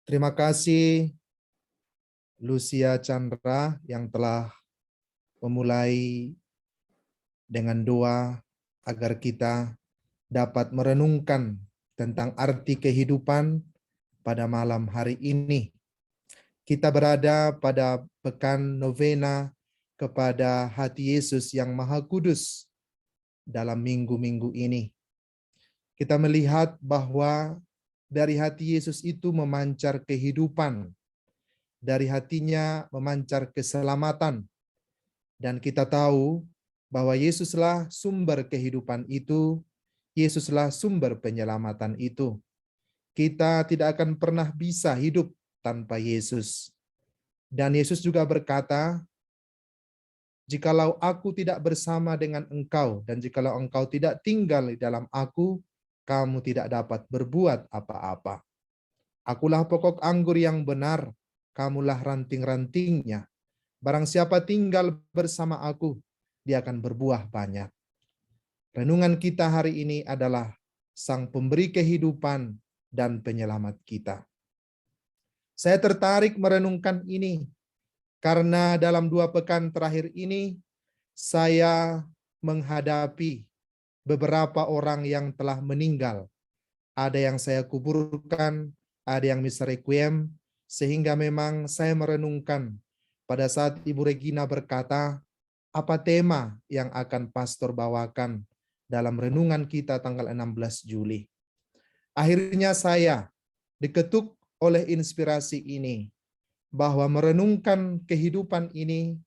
Terima kasih Lucia Chandra yang telah memulai dengan doa agar kita dapat merenungkan tentang arti kehidupan pada malam hari ini. Kita berada pada pekan novena kepada hati Yesus yang Maha Kudus dalam minggu-minggu ini. Kita melihat bahwa dari hati Yesus itu memancar kehidupan. Dari hatinya memancar keselamatan. Dan kita tahu bahwa Yesuslah sumber kehidupan itu, Yesuslah sumber penyelamatan itu. Kita tidak akan pernah bisa hidup tanpa Yesus. Dan Yesus juga berkata, jikalau aku tidak bersama dengan engkau, dan jikalau engkau tidak tinggal di dalam aku, kamu tidak dapat berbuat apa-apa. Akulah pokok anggur yang benar, kamulah ranting-rantingnya. Barang siapa tinggal bersama aku, dia akan berbuah banyak. Renungan kita hari ini adalah Sang Pemberi kehidupan dan penyelamat kita. Saya tertarik merenungkan ini, karena dalam 2 pekan terakhir ini, saya menghadapi beberapa orang yang telah meninggal. Ada yang saya kuburkan, ada yang misa requiem, sehingga memang saya merenungkan pada saat Ibu Regina berkata, apa tema yang akan pastor bawakan dalam renungan kita tanggal 16 Juli. Akhirnya saya diketuk oleh inspirasi ini, bahwa merenungkan kehidupan ini,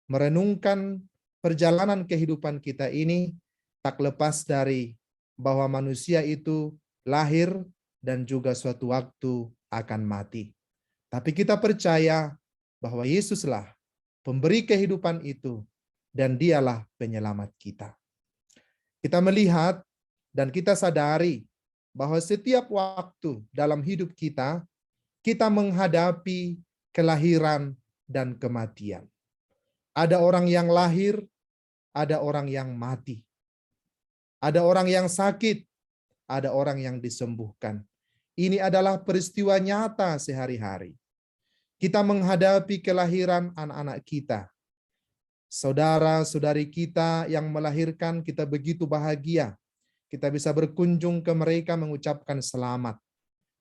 merenungkan perjalanan kehidupan kita ini, tak lepas dari bahwa manusia itu lahir dan juga suatu waktu akan mati. Tapi kita percaya bahwa Yesuslah pemberi kehidupan itu dan dialah penyelamat kita. Kita melihat dan kita sadari bahwa setiap waktu dalam hidup kita, kita menghadapi kelahiran dan kematian. Ada orang yang lahir, ada orang yang mati. Ada orang yang sakit, ada orang yang disembuhkan. Ini adalah peristiwa nyata sehari-hari. Kita menghadapi kelahiran anak-anak kita. Saudara-saudari kita yang melahirkan, kita begitu bahagia. Kita bisa berkunjung ke mereka mengucapkan selamat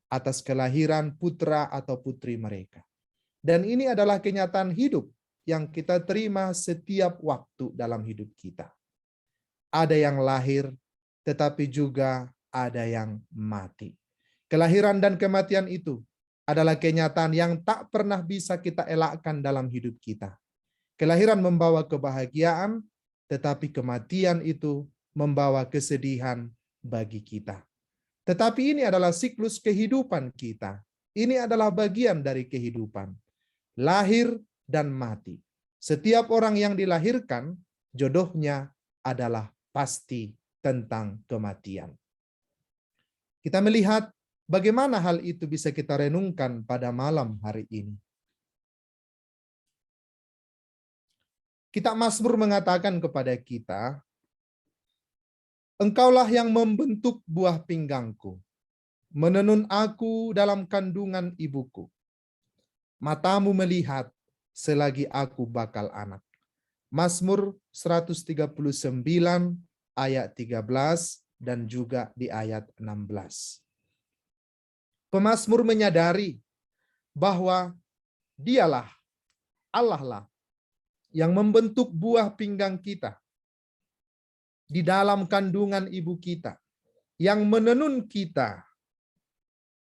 atas kelahiran putra atau putri mereka. Dan ini adalah kenyataan hidup yang kita terima setiap waktu dalam hidup kita. Ada yang lahir, tetapi juga ada yang mati. Kelahiran dan kematian itu adalah kenyataan yang tak pernah bisa kita elakkan dalam hidup kita. Kelahiran membawa kebahagiaan, tetapi kematian itu membawa kesedihan bagi kita. Tetapi ini adalah siklus kehidupan kita. Ini adalah bagian dari kehidupan. Lahir dan mati. Setiap orang yang dilahirkan, jodohnya adalah pasti tentang kematian. Kita melihat bagaimana hal itu bisa kita renungkan pada malam hari ini. Kitab Mazmur mengatakan kepada kita, Engkaulah yang membentuk buah pinggangku, menenun aku dalam kandungan ibuku. Matamu melihat selagi aku bakal anak. Mazmur 139 ayat 13 dan juga di ayat 16. Pemazmur menyadari bahwa dialah, Allah lah, yang membentuk buah pinggang kita di dalam kandungan ibu kita, yang menenun kita,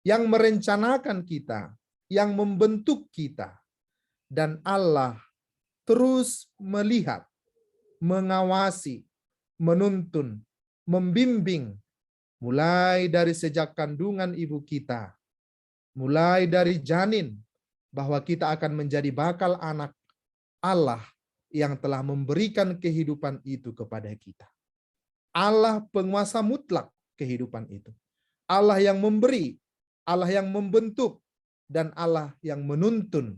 yang merencanakan kita, yang membentuk kita. Dan Allah terus melihat, mengawasi, menuntun, membimbing, mulai dari sejak kandungan ibu kita, mulai dari janin, bahwa kita akan menjadi bakal anak Allah yang telah memberikan kehidupan itu kepada kita. Allah penguasa mutlak kehidupan itu. Allah yang memberi, Allah yang membentuk, dan Allah yang menuntun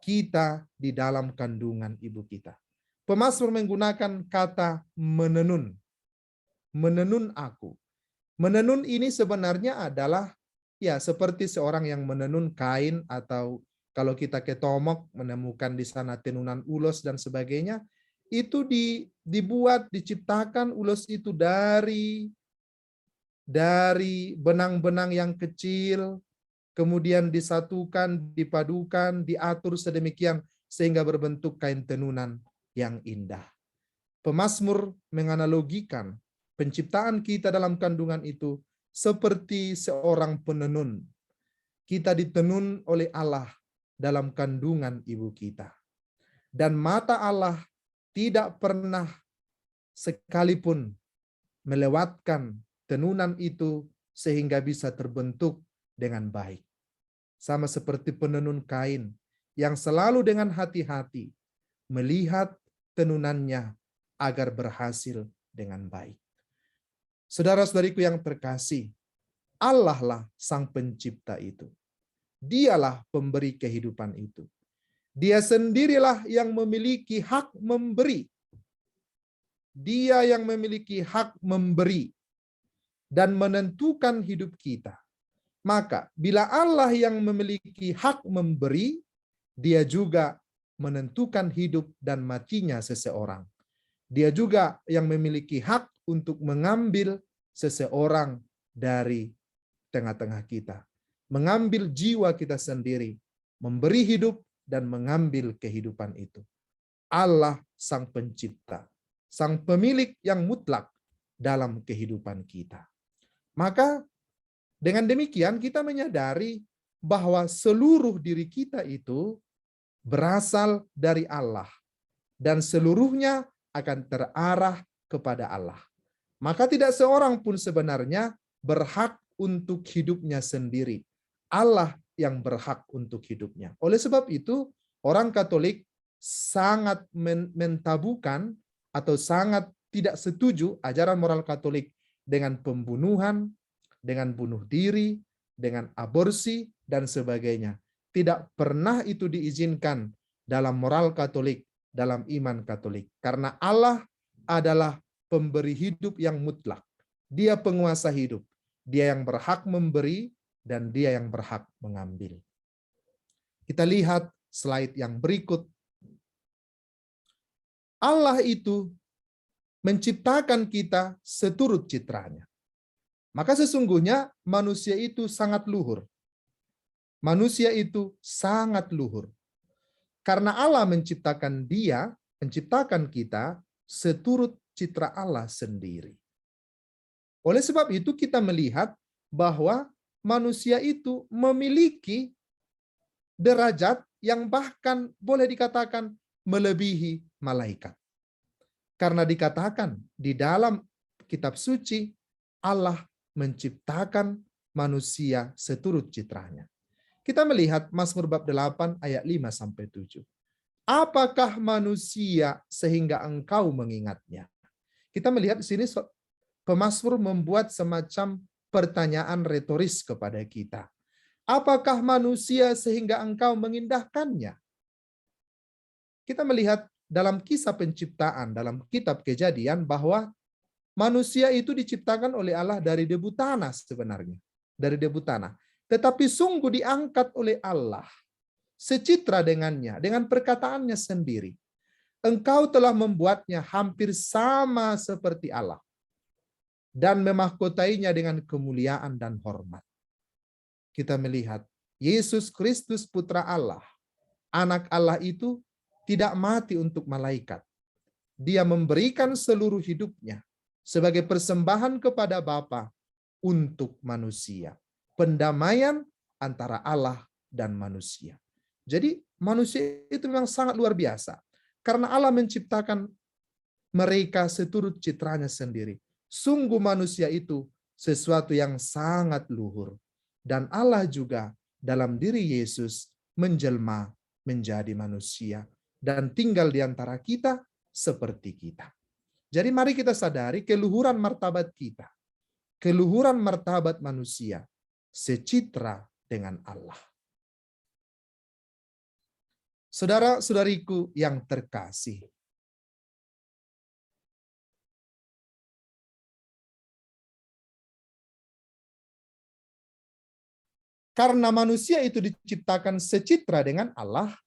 kita di dalam kandungan ibu kita. Pemazmur menggunakan kata menenun. Menenun aku. Menenun ini sebenarnya adalah Ya, seperti seorang yang menenun kain, atau kalau kita ke Tomok menemukan di sana tenunan ulos dan sebagainya, itu dibuat, diciptakan ulos itu dari benang-benang yang kecil, kemudian disatukan, dipadukan, diatur sedemikian sehingga berbentuk kain tenunan yang indah. Pemazmur menganalogikan penciptaan kita dalam kandungan itu seperti seorang penenun. Kita ditenun oleh Allah dalam kandungan ibu kita. Dan mata Allah tidak pernah sekalipun melewatkan tenunan itu sehingga bisa terbentuk dengan baik. Sama seperti penenun kain yang selalu dengan hati-hati melihat tenunannya agar berhasil dengan baik. Saudara-saudariku yang terkasih, Allah lah sang pencipta itu. Dialah pemberi kehidupan itu. Dia sendirilah yang memiliki hak memberi. Dia yang memiliki hak memberi dan menentukan hidup kita. Maka bila Allah yang memiliki hak memberi, dia juga menentukan hidup dan matinya seseorang. Dia juga yang memiliki hak untuk mengambil seseorang dari tengah-tengah kita. Mengambil jiwa kita sendiri, memberi hidup dan mengambil kehidupan itu. Allah sang pencipta, sang pemilik yang mutlak dalam kehidupan kita. Maka dengan demikian kita menyadari bahwa seluruh diri kita itu berasal dari Allah dan seluruhnya akan terarah kepada Allah. Maka tidak seorang pun sebenarnya berhak untuk hidupnya sendiri. Allah yang berhak untuk hidupnya. Oleh sebab itu, orang Katolik sangat mentabukan atau sangat tidak setuju ajaran moral Katolik dengan pembunuhan, dengan bunuh diri, dengan aborsi, dan sebagainya. Tidak pernah itu diizinkan dalam moral Katolik, dalam iman Katolik. Karena Allah adalah pemberi hidup yang mutlak. Dia penguasa hidup. Dia yang berhak memberi dan dia yang berhak mengambil. Kita lihat slide yang berikut. Allah itu menciptakan kita seturut citranya. Maka sesungguhnya manusia itu sangat luhur. Manusia itu sangat luhur. Karena Allah menciptakan dia, menciptakan kita seturut citra Allah sendiri. Oleh sebab itu kita melihat bahwa manusia itu memiliki derajat yang bahkan boleh dikatakan melebihi malaikat. Karena dikatakan di dalam kitab suci, Allah menciptakan manusia seturut citranya. Kita melihat Mazmur bab 8 ayat 5-7. Apakah manusia sehingga engkau mengingatnya? Kita melihat di sini pemazmur membuat semacam pertanyaan retoris kepada kita. Apakah manusia sehingga engkau mengindahkannya? Kita melihat dalam kisah penciptaan, dalam kitab Kejadian, bahwa manusia itu diciptakan oleh Allah dari debu tanah sebenarnya. Dari debu tanah. Tetapi sungguh diangkat oleh Allah secitra dengannya, dengan perkataannya sendiri. Engkau telah membuatnya hampir sama seperti Allah dan memahkotainya dengan kemuliaan dan hormat. Kita melihat Yesus Kristus putra Allah, anak Allah itu tidak mati untuk malaikat. Dia memberikan seluruh hidupnya sebagai persembahan kepada Bapa untuk manusia. Pendamaian antara Allah dan manusia. Jadi manusia itu memang sangat luar biasa. Karena Allah menciptakan mereka seturut citranya sendiri. Sungguh manusia itu sesuatu yang sangat luhur. Dan Allah juga dalam diri Yesus menjelma menjadi manusia. Dan tinggal di antara kita seperti kita. Jadi mari kita sadari keluhuran martabat kita. Keluhuran martabat manusia secitra dengan Allah. Saudara-saudariku yang terkasih, karena manusia itu diciptakan secitra dengan Allah,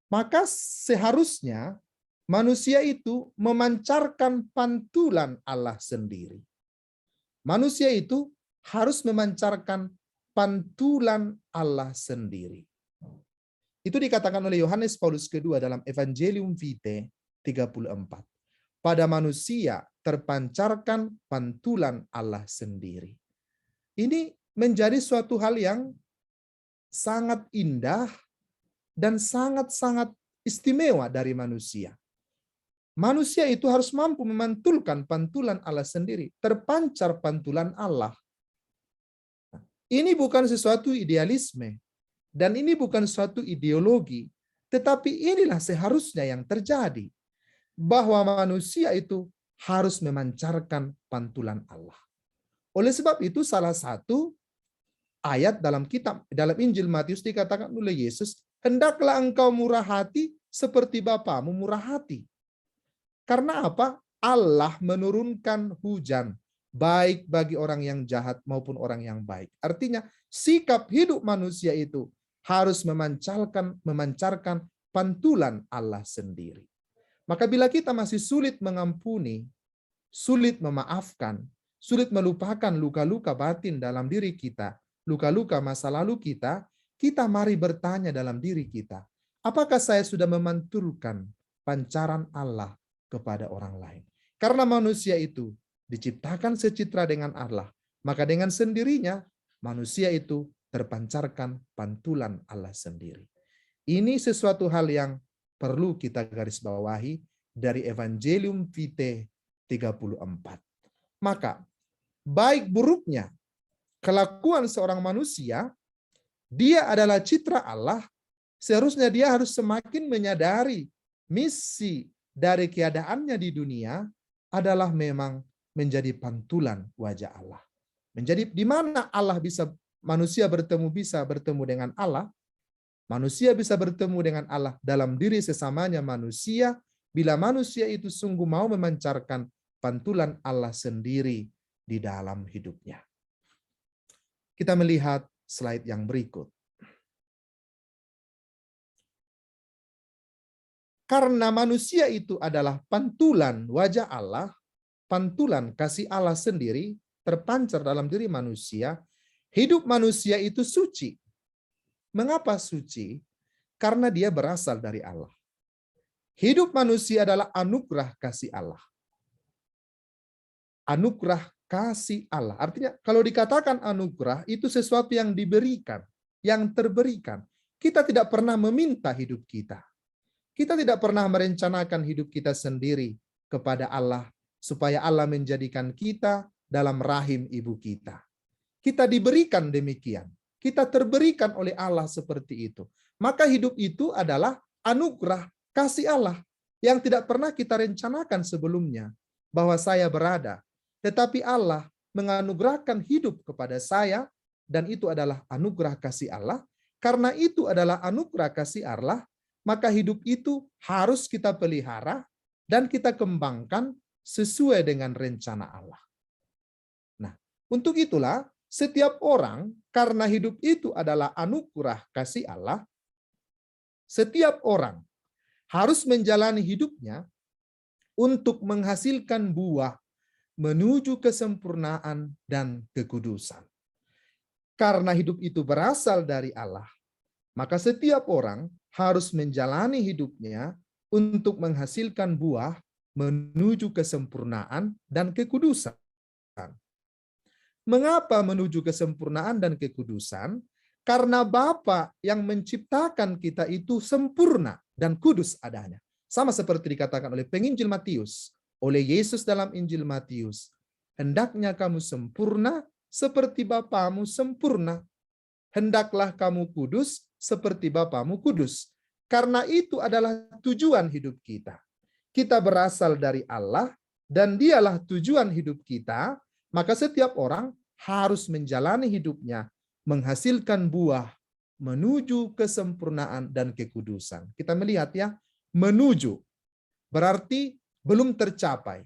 maka seharusnya manusia itu memancarkan pantulan Allah sendiri. Manusia itu harus memancarkan pantulan Allah sendiri. Itu dikatakan oleh Yohanes Paulus II dalam Evangelium Vitae 34. Pada manusia terpancarkan pantulan Allah sendiri. Ini menjadi suatu hal yang sangat indah dan sangat-sangat istimewa dari manusia. Manusia itu harus mampu memantulkan pantulan Allah sendiri, terpancar pantulan Allah. Ini bukan sesuatu idealisme, dan ini bukan suatu ideologi, tetapi inilah seharusnya yang terjadi, bahwa manusia itu harus memancarkan pantulan Allah. Oleh sebab itu salah satu ayat dalam Injil Matius dikatakan oleh Yesus, hendaklah engkau murah hati seperti Bapamu murah hati. Karena apa? Allah menurunkan hujan, baik bagi orang yang jahat maupun orang yang baik. Artinya, sikap hidup manusia itu harus memancarkan pantulan Allah sendiri. Maka bila kita masih sulit mengampuni, sulit memaafkan, sulit melupakan luka-luka batin dalam diri kita, luka-luka masa lalu kita mari bertanya dalam diri kita, apakah saya sudah memantulkan pancaran Allah kepada orang lain? Karena manusia itu diciptakan secitra dengan Allah, maka dengan sendirinya manusia itu terpancarkan pantulan Allah sendiri. Ini sesuatu hal yang perlu kita garis bawahi dari Evangelium Vitae 34. Maka baik buruknya kelakuan seorang manusia, dia adalah citra Allah, seharusnya dia harus semakin menyadari misi dari keadaannya di dunia adalah memang menjadi pantulan wajah Allah. Menjadi di mana Allah manusia bisa bertemu dengan Allah, manusia bisa bertemu dengan Allah dalam diri sesamanya manusia, bila manusia itu sungguh mau memancarkan pantulan Allah sendiri di dalam hidupnya. Kita melihat slide yang berikut. Karena manusia itu adalah pantulan wajah Allah, pantulan kasih Allah sendiri terpancar dalam diri manusia, hidup manusia itu suci. Mengapa suci? Karena dia berasal dari Allah. Hidup manusia adalah anugerah kasih Allah. Anugerah kasih Allah. Artinya kalau dikatakan anugerah itu sesuatu yang diberikan, yang terberikan. Kita tidak pernah meminta hidup kita. Kita tidak pernah merencanakan hidup kita sendiri kepada Allah supaya Allah menjadikan kita dalam rahim ibu kita. Kita diberikan demikian. Kita terberikan oleh Allah seperti itu. Maka hidup itu adalah anugerah kasih Allah yang tidak pernah kita rencanakan sebelumnya bahwa saya berada. Tetapi Allah menganugerahkan hidup kepada saya dan itu adalah anugerah kasih Allah. Karena itu adalah anugerah kasih Allah, maka hidup itu harus kita pelihara dan kita kembangkan sesuai dengan rencana Allah. Nah, untuk itulah setiap orang, karena hidup itu adalah anugerah kasih Allah, setiap orang harus menjalani hidupnya untuk menghasilkan buah menuju kesempurnaan dan kekudusan. Karena hidup itu berasal dari Allah, maka setiap orang harus menjalani hidupnya untuk menghasilkan buah menuju kesempurnaan dan kekudusan. Mengapa menuju kesempurnaan dan kekudusan? Karena Bapa yang menciptakan kita itu sempurna dan kudus adanya. Sama seperti dikatakan oleh penginjil Matius, oleh Yesus dalam Injil Matius. Hendaknya kamu sempurna seperti Bapamu sempurna. Hendaklah kamu kudus seperti Bapamu kudus. Karena itu adalah tujuan hidup kita. Kita berasal dari Allah dan dialah tujuan hidup kita, maka setiap orang harus menjalani hidupnya menghasilkan buah menuju kesempurnaan dan kekudusan. Kita melihat ya, menuju berarti belum tercapai.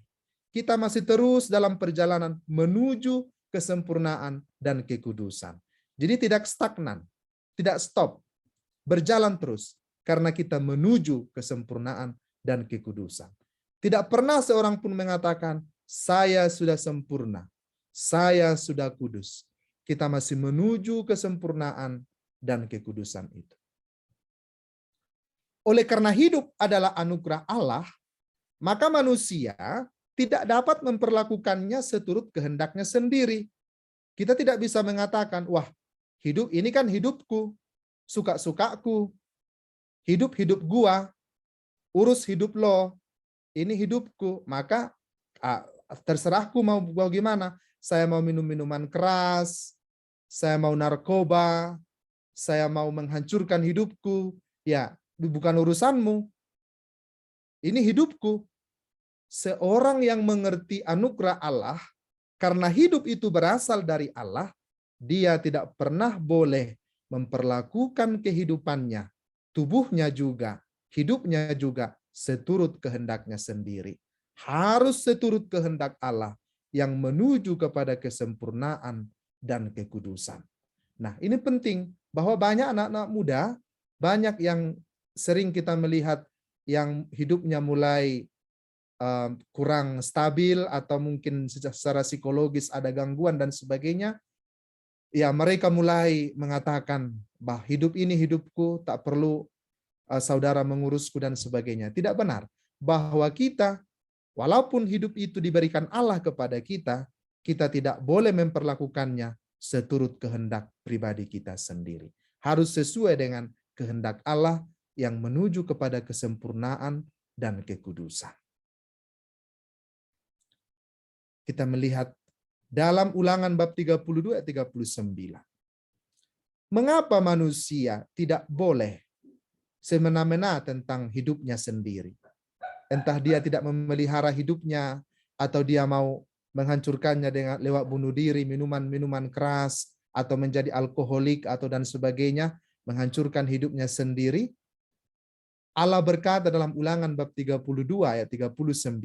Kita masih terus dalam perjalanan menuju kesempurnaan dan kekudusan. Jadi tidak stagnan, tidak stop, berjalan terus karena kita menuju kesempurnaan dan kekudusan. Tidak pernah seorang pun mengatakan, saya sudah sempurna, saya sudah kudus. Kita masih menuju kesempurnaan dan kekudusan itu. Oleh karena hidup adalah anugerah Allah, maka manusia tidak dapat memperlakukannya seturut kehendaknya sendiri. Kita tidak bisa mengatakan, wah, hidup ini kan hidupku, suka-sukaku, hidup gua, urus hidup lo, ini hidupku, maka terserahku mau gimana. Saya mau minum minuman keras, saya mau narkoba, saya mau menghancurkan hidupku, ya bukan urusanmu. Ini hidupku. Seorang yang mengerti anugerah Allah, karena hidup itu berasal dari Allah, dia tidak pernah boleh memperlakukan kehidupannya, tubuhnya juga, hidupnya juga seturut kehendaknya sendiri. Harus seturut kehendak Allah yang menuju kepada kesempurnaan dan kekudusan. Nah, ini penting bahwa banyak anak-anak muda, banyak yang sering kita melihat yang hidupnya mulai kurang stabil atau mungkin secara psikologis ada gangguan dan sebagainya. Ya, mereka mulai mengatakan bahwa hidup ini hidupku, tak perlu saudara mengurusku dan sebagainya. Tidak benar. Bahwa kita, walaupun hidup itu diberikan Allah kepada kita, kita tidak boleh memperlakukannya seturut kehendak pribadi kita sendiri. Harus sesuai dengan kehendak Allah yang menuju kepada kesempurnaan dan kekudusan. Kita melihat dalam Ulangan bab 32 ayat 39. Mengapa manusia tidak boleh semena-mena tentang hidupnya sendiri? Entah dia tidak memelihara hidupnya, atau dia mau menghancurkannya dengan lewat bunuh diri, minuman-minuman keras, atau menjadi alkoholik, atau dan sebagainya, menghancurkan hidupnya sendiri. Allah berkata dalam Ulangan bab 32 ayat 39,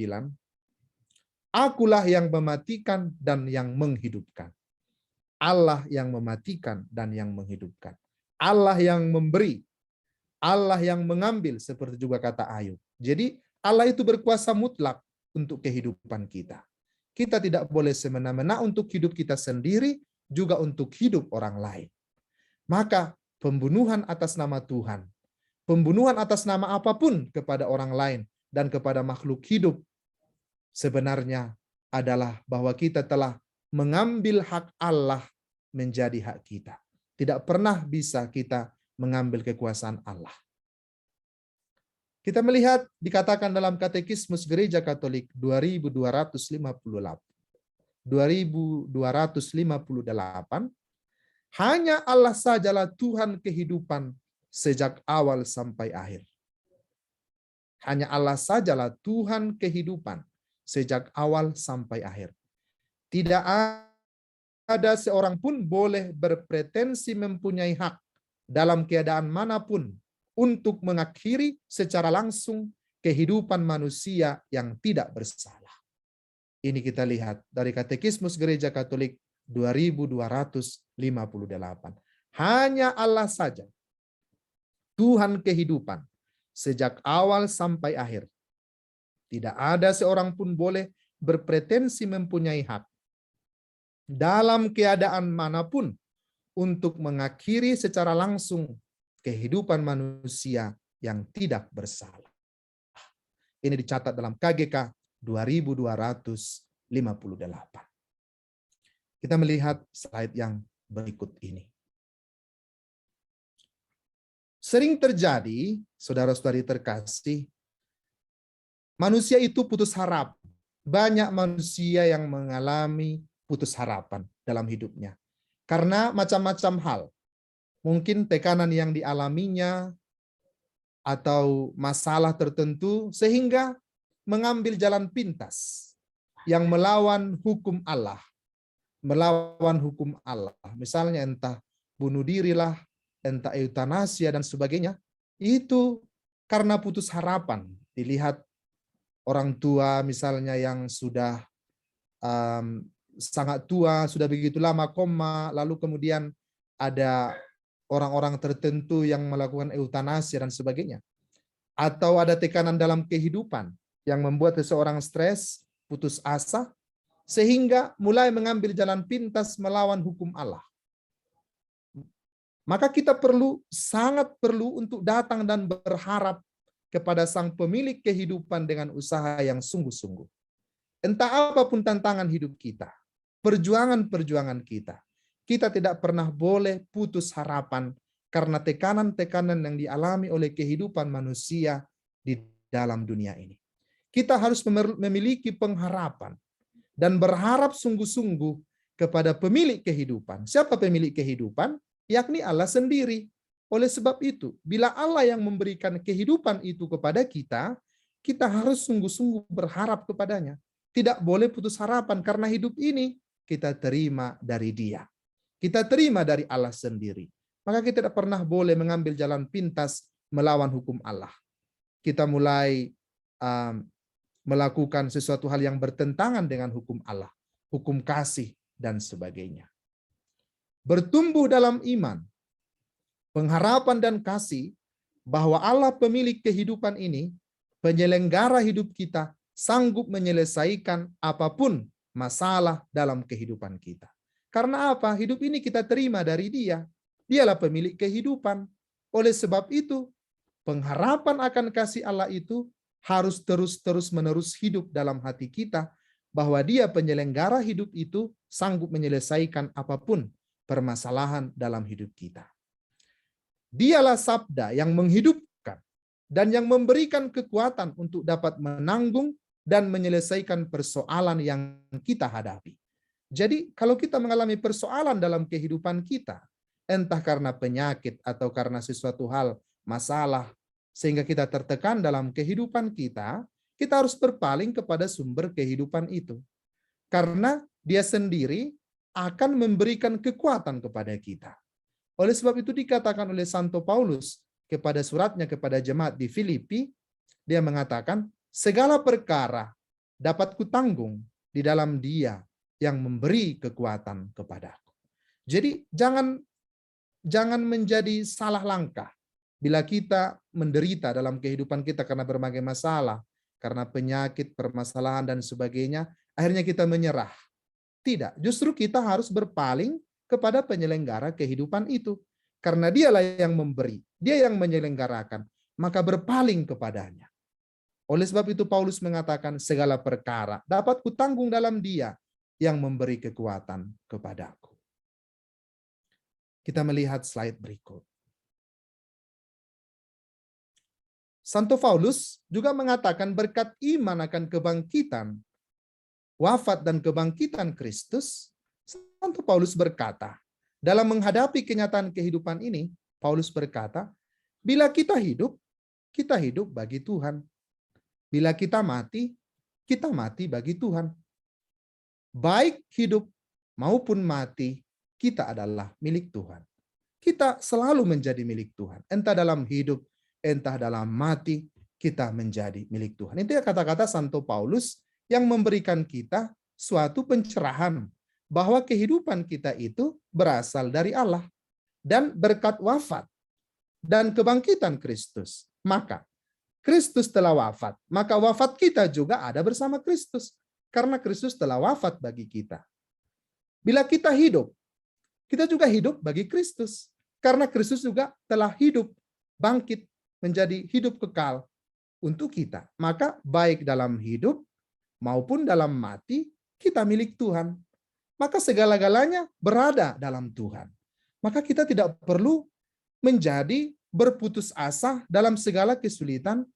Akulah yang mematikan dan yang menghidupkan. Allah yang mematikan dan yang menghidupkan. Allah yang memberi. Allah yang mengambil, seperti juga kata Ayub. Jadi Allah itu berkuasa mutlak untuk kehidupan kita. Kita tidak boleh semena-mena untuk hidup kita sendiri, juga untuk hidup orang lain. Maka pembunuhan atas nama Tuhan, pembunuhan atas nama apapun kepada orang lain dan kepada makhluk hidup, sebenarnya adalah bahwa kita telah mengambil hak Allah menjadi hak kita. Tidak pernah bisa kita mengambil kekuasaan Allah. Kita melihat dikatakan dalam Katekismus Gereja Katolik 2258, hanya Allah sajalah Tuhan kehidupan sejak awal sampai akhir. Hanya Allah sajalah Tuhan kehidupan sejak awal sampai akhir. Tidak ada seorang pun boleh berpretensi mempunyai hak dalam keadaan manapun untuk mengakhiri secara langsung kehidupan manusia yang tidak bersalah. Ini kita lihat dari Katekismus Gereja Katolik 2258. Hanya Allah saja Tuhan kehidupan sejak awal sampai akhir. Tidak ada seorang pun boleh berpretensi mempunyai hak dalam keadaan manapun untuk mengakhiri secara langsung kehidupan manusia yang tidak bersalah. Ini dicatat dalam KGK 2258. Kita melihat slide yang berikut ini. Sering terjadi, saudara-saudari terkasih, manusia itu putus harap. Banyak manusia yang mengalami putus harapan dalam hidupnya. Karena macam-macam hal. Mungkin tekanan yang dialaminya, atau masalah tertentu, sehingga mengambil jalan pintas yang melawan hukum Allah. Melawan hukum Allah. Misalnya entah bunuh dirilah, entah eutanasia dan sebagainya. Itu karena putus harapan. Dilihat orang tua misalnya yang sudah sangat tua, sudah begitu lama koma, lalu kemudian ada orang-orang tertentu yang melakukan eutanasi dan sebagainya. Atau ada tekanan dalam kehidupan yang membuat seseorang stres, putus asa, sehingga mulai mengambil jalan pintas melawan hukum Allah. Maka kita sangat perlu untuk datang dan berharap kepada Sang Pemilik kehidupan dengan usaha yang sungguh-sungguh. Entah apapun tantangan hidup kita, perjuangan-perjuangan kita, kita tidak pernah boleh putus harapan karena tekanan-tekanan yang dialami oleh kehidupan manusia di dalam dunia ini. Kita harus memiliki pengharapan dan berharap sungguh-sungguh kepada pemilik kehidupan. Siapa pemilik kehidupan? Yakni Allah sendiri. Oleh sebab itu, bila Allah yang memberikan kehidupan itu kepada kita, kita harus sungguh-sungguh berharap kepadanya. Tidak boleh putus harapan karena hidup ini kita terima dari Dia. Kita terima dari Allah sendiri. Maka kita tidak pernah boleh mengambil jalan pintas melawan hukum Allah. Kita mulai melakukan sesuatu hal yang bertentangan dengan hukum Allah, hukum kasih dan sebagainya. Bertumbuh dalam iman, pengharapan dan kasih bahwa Allah pemilik kehidupan ini, penyelenggara hidup kita, sanggup menyelesaikan apapun masalah dalam kehidupan kita. Karena apa? Hidup ini kita terima dari Dia. Dialah pemilik kehidupan. Oleh sebab itu, pengharapan akan kasih Allah itu harus terus-menerus hidup dalam hati kita, bahwa Dia penyelenggara hidup itu sanggup menyelesaikan apapun permasalahan dalam hidup kita. Dialah sabda yang menghidupkan dan yang memberikan kekuatan untuk dapat menanggung dan menyelesaikan persoalan yang kita hadapi. Jadi kalau kita mengalami persoalan dalam kehidupan kita, entah karena penyakit atau karena sesuatu hal, masalah, sehingga kita tertekan dalam kehidupan kita, kita harus berpaling kepada sumber kehidupan itu. Karena Dia sendiri akan memberikan kekuatan kepada kita. Oleh sebab itu dikatakan oleh Santo Paulus kepada suratnya kepada jemaat di Filipi, dia mengatakan, segala perkara dapat kutanggung di dalam Dia yang memberi kekuatan kepadaku. Jadi jangan menjadi salah langkah bila kita menderita dalam kehidupan kita karena berbagai masalah, karena penyakit, permasalahan dan sebagainya, akhirnya kita menyerah. Tidak, justru kita harus berpaling kepada penyelenggara kehidupan itu. Karena Dialah yang memberi, Dia yang menyelenggarakan, maka berpaling kepadanya. Oleh sebab itu Paulus mengatakan, segala perkara dapat kutanggung dalam Dia yang memberi kekuatan kepadaku. Kita melihat slide berikut. Santo Paulus juga mengatakan berkat iman akan kebangkitan, wafat dan kebangkitan Kristus, Santo Paulus berkata, dalam menghadapi kenyataan kehidupan ini, Paulus berkata, bila kita hidup bagi Tuhan. Bila kita mati bagi Tuhan. Baik hidup maupun mati, kita adalah milik Tuhan. Kita selalu menjadi milik Tuhan. Entah dalam hidup, entah dalam mati, kita menjadi milik Tuhan. Itu kata-kata Santo Paulus yang memberikan kita suatu pencerahan bahwa kehidupan kita itu berasal dari Allah dan berkat wafat dan kebangkitan Kristus. Maka Kristus telah wafat, maka wafat kita juga ada bersama Kristus karena Kristus telah wafat bagi kita. Bila kita hidup, kita juga hidup bagi Kristus karena Kristus juga telah hidup, bangkit menjadi hidup kekal untuk kita. Maka baik dalam hidup maupun dalam mati, kita milik Tuhan. Maka segala-galanya berada dalam Tuhan. Maka kita tidak perlu menjadi berputus asa dalam segala kesulitan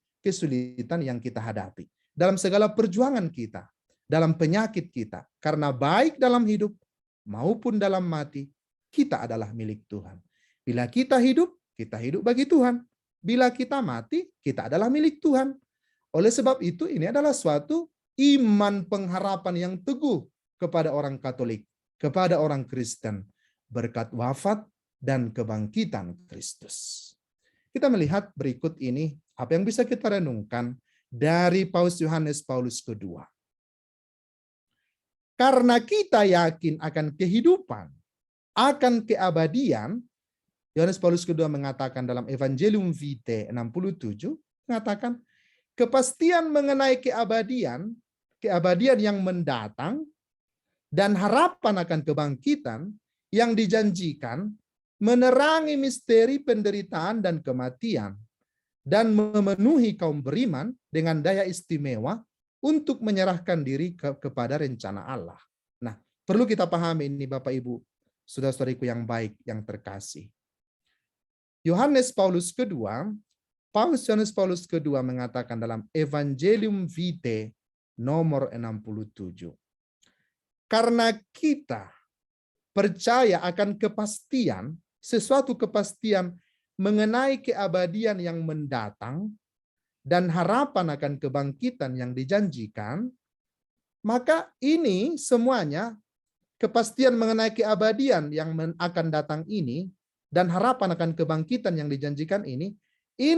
yang kita hadapi. Dalam segala perjuangan kita, dalam penyakit kita. Karena baik dalam hidup maupun dalam mati, kita adalah milik Tuhan. Bila kita hidup bagi Tuhan. Bila kita mati, kita adalah milik Tuhan. Oleh sebab itu, ini adalah suatu iman pengharapan yang teguh kepada orang Katolik, kepada orang Kristen, berkat wafat dan kebangkitan Kristus. Kita melihat berikut ini, apa yang bisa kita renungkan dari Paus Yohanes Paulus II. Karena kita yakin akan kehidupan akan keabadian, Yohanes Paulus kedua mengatakan dalam Evangelium Vitae 67, mengatakan kepastian mengenai keabadian yang mendatang, dan harapan akan kebangkitan yang dijanjikan menerangi misteri penderitaan dan kematian, dan memenuhi kaum beriman dengan daya istimewa untuk menyerahkan diri kepada rencana Allah. Nah, perlu kita pahami ini Bapak Ibu, saudara-saudariku yang baik, yang terkasih. Yohanes Paulus kedua mengatakan dalam Evangelium Vitae nomor 67. Karena kita percaya akan kepastian, sesuatu kepastian mengenai keabadian yang mendatang dan harapan akan kebangkitan yang dijanjikan, maka ini semuanya, kepastian mengenai keabadian yang akan datang ini dan harapan akan kebangkitan yang dijanjikan ini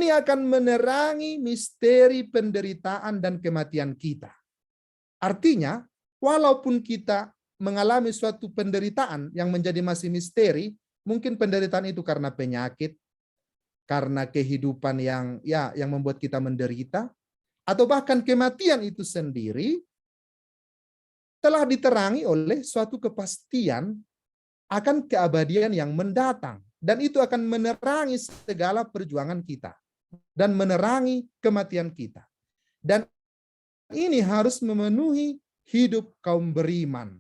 akan menerangi misteri penderitaan dan kematian kita. Artinya, walaupun kita mengalami suatu penderitaan yang menjadi masih misteri, mungkin penderitaan itu karena penyakit, karena kehidupan yang membuat kita menderita, atau bahkan kematian itu sendiri telah diterangi oleh suatu kepastian akan keabadian yang mendatang, dan itu akan menerangi segala perjuangan kita dan menerangi kematian kita. Dan ini harus memenuhi hidup kaum beriman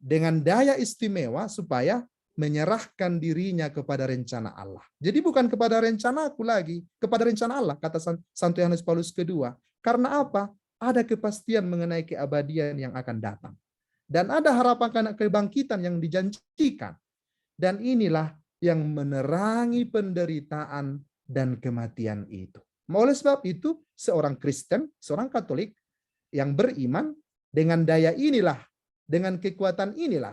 dengan daya istimewa supaya menyerahkan dirinya kepada rencana Allah. Jadi bukan kepada rencana aku lagi, kepada rencana Allah, kata Santo Yohanes Paulus kedua. Karena apa? Ada kepastian mengenai keabadian yang akan datang. Dan ada harapan karena kebangkitan yang dijanjikan. Dan inilah yang menerangi penderitaan dan kematian itu. Oleh sebab itu, seorang Kristen, seorang Katolik yang beriman, dengan daya inilah, dengan kekuatan inilah,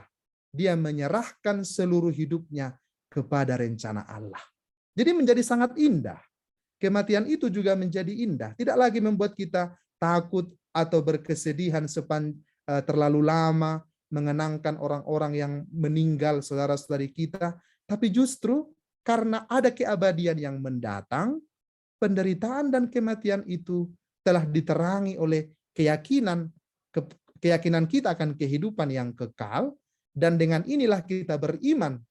dia menyerahkan seluruh hidupnya kepada rencana Allah. Jadi menjadi sangat indah. Kematian itu juga menjadi indah. Tidak lagi membuat kita takut atau berkesedihan terlalu lama, mengenangkan orang-orang yang meninggal, saudara-saudari kita. Tapi justru karena ada keabadian yang mendatang, penderitaan dan kematian itu telah diterangi oleh keyakinan kita akan kehidupan yang kekal, dan dengan inilah kita beriman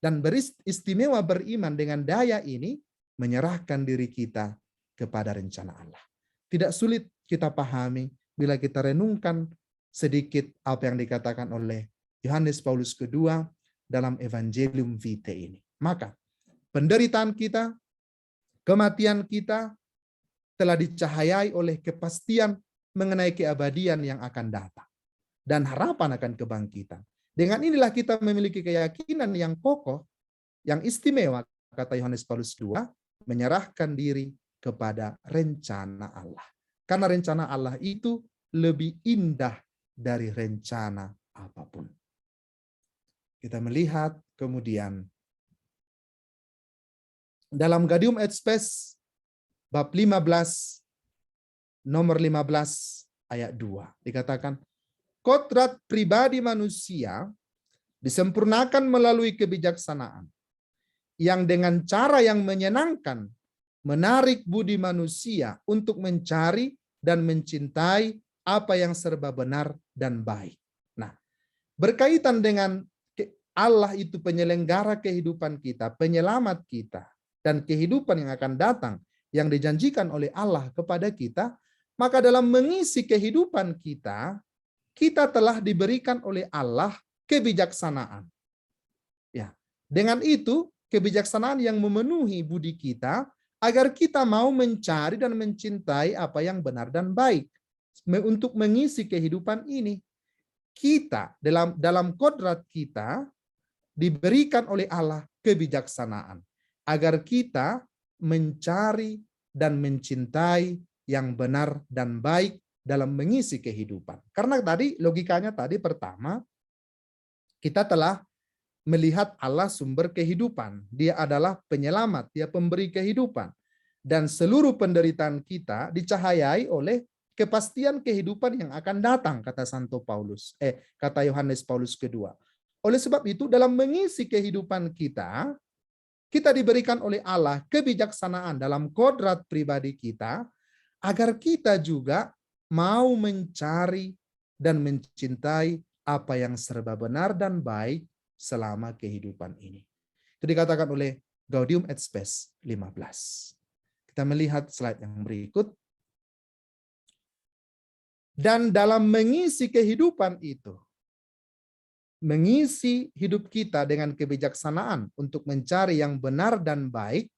dan beristimewa beriman dengan daya ini menyerahkan diri kita kepada rencana Allah. Tidak sulit kita pahami bila kita renungkan sedikit apa yang dikatakan oleh Yohanes Paulus kedua dalam Evangelium Vitae ini. Maka penderitaan kita, kematian kita telah dicahayai oleh kepastian mengenai keabadian yang akan datang dan harapan akan kebangkitan. Dengan inilah kita memiliki keyakinan yang kokoh, yang istimewa, kata Yohanes Paulus II, menyerahkan diri kepada rencana Allah. Karena rencana Allah itu lebih indah dari rencana apapun. Kita melihat kemudian dalam Gaudium et Spes bab 15 nomor 15 ayat 2 dikatakan, kodrat pribadi manusia disempurnakan melalui kebijaksanaan yang dengan cara yang menyenangkan menarik budi manusia untuk mencari dan mencintai apa yang serba benar dan baik. Nah, berkaitan dengan Allah itu penyelenggara kehidupan kita, penyelamat kita, dan kehidupan yang akan datang yang dijanjikan oleh Allah kepada kita, maka dalam mengisi kehidupan kita, kita telah diberikan oleh Allah kebijaksanaan. Ya, dengan itu kebijaksanaan yang memenuhi budi kita agar kita mau mencari dan mencintai apa yang benar dan baik untuk mengisi kehidupan ini. Kita dalam kodrat kita diberikan oleh Allah kebijaksanaan agar kita mencari dan mencintai yang benar dan baik dalam mengisi kehidupan. Karena tadi logikanya tadi pertama, kita telah melihat Allah sumber kehidupan. Dia adalah penyelamat, dia pemberi kehidupan. Dan seluruh penderitaan kita dicahayai oleh kepastian kehidupan yang akan datang, kata Santo Paulus, kata Yohanes Paulus kedua. Oleh sebab itu dalam mengisi kehidupan kita, kita diberikan oleh Allah kebijaksanaan dalam kodrat pribadi kita, agar kita juga mau mencari dan mencintai apa yang serba benar dan baik selama kehidupan ini. Itu dikatakan oleh Gaudium et Spes 15. Kita melihat slide yang berikut. Dan dalam mengisi kehidupan itu, mengisi hidup kita dengan kebijaksanaan untuk mencari yang benar dan baik,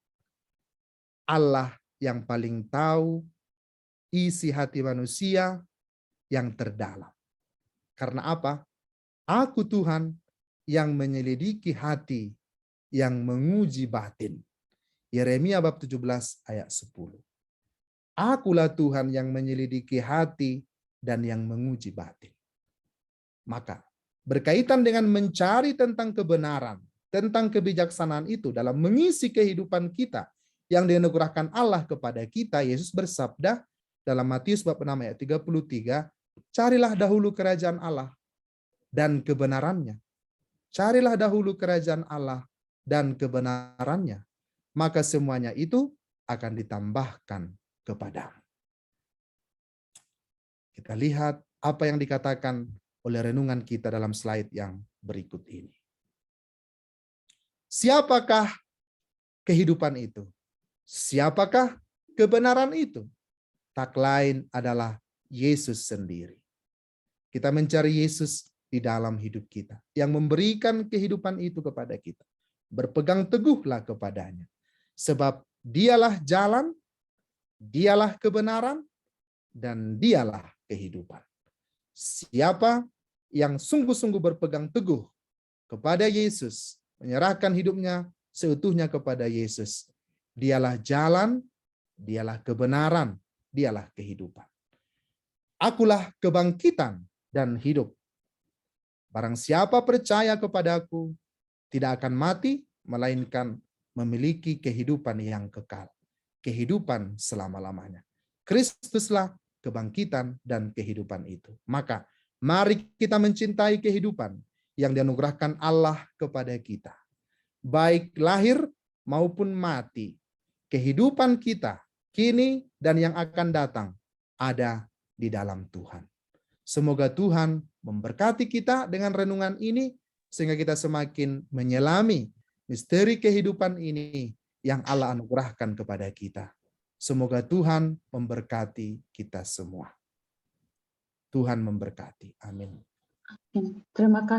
Allah yang paling tahu isi hati manusia yang terdalam. Karena apa? Aku Tuhan yang menyelidiki hati, yang menguji batin. Yeremia bab 17 ayat 10. Akulah Tuhan yang menyelidiki hati dan yang menguji batin. Maka berkaitan dengan mencari tentang kebenaran, tentang kebijaksanaan itu dalam mengisi kehidupan kita yang dianugerahkan Allah kepada kita, Yesus bersabda dalam Matius bab 6 ayat 33, carilah dahulu kerajaan Allah dan kebenarannya. Carilah dahulu kerajaan Allah dan kebenarannya, maka semuanya itu akan ditambahkan kepadamu. Kita lihat apa yang dikatakan oleh renungan kita dalam slide yang berikut ini. Siapakah kehidupan itu? Siapakah kebenaran itu? Tak lain adalah Yesus sendiri. Kita mencari Yesus di dalam hidup kita, yang memberikan kehidupan itu kepada kita. Berpegang teguhlah kepadanya, sebab dialah jalan, dialah kebenaran, dan dialah kehidupan. Siapa yang sungguh-sungguh berpegang teguh kepada Yesus, menyerahkan hidupnya seutuhnya kepada Yesus, dialah jalan, dialah kebenaran, dialah kehidupan. Akulah kebangkitan dan hidup. Barang siapa percaya kepadaku, tidak akan mati, melainkan memiliki kehidupan yang kekal. Kehidupan selama-lamanya. Kristuslah kebangkitan dan kehidupan itu. Maka mari kita mencintai kehidupan yang dianugerahkan Allah kepada kita. Baik lahir maupun mati. Kehidupan kita kini dan yang akan datang ada di dalam Tuhan. Semoga Tuhan memberkati kita dengan renungan ini, sehingga kita semakin menyelami misteri kehidupan ini yang Allah anugerahkan kepada kita. Semoga Tuhan memberkati kita semua. Tuhan memberkati. Amin. Terima kasih.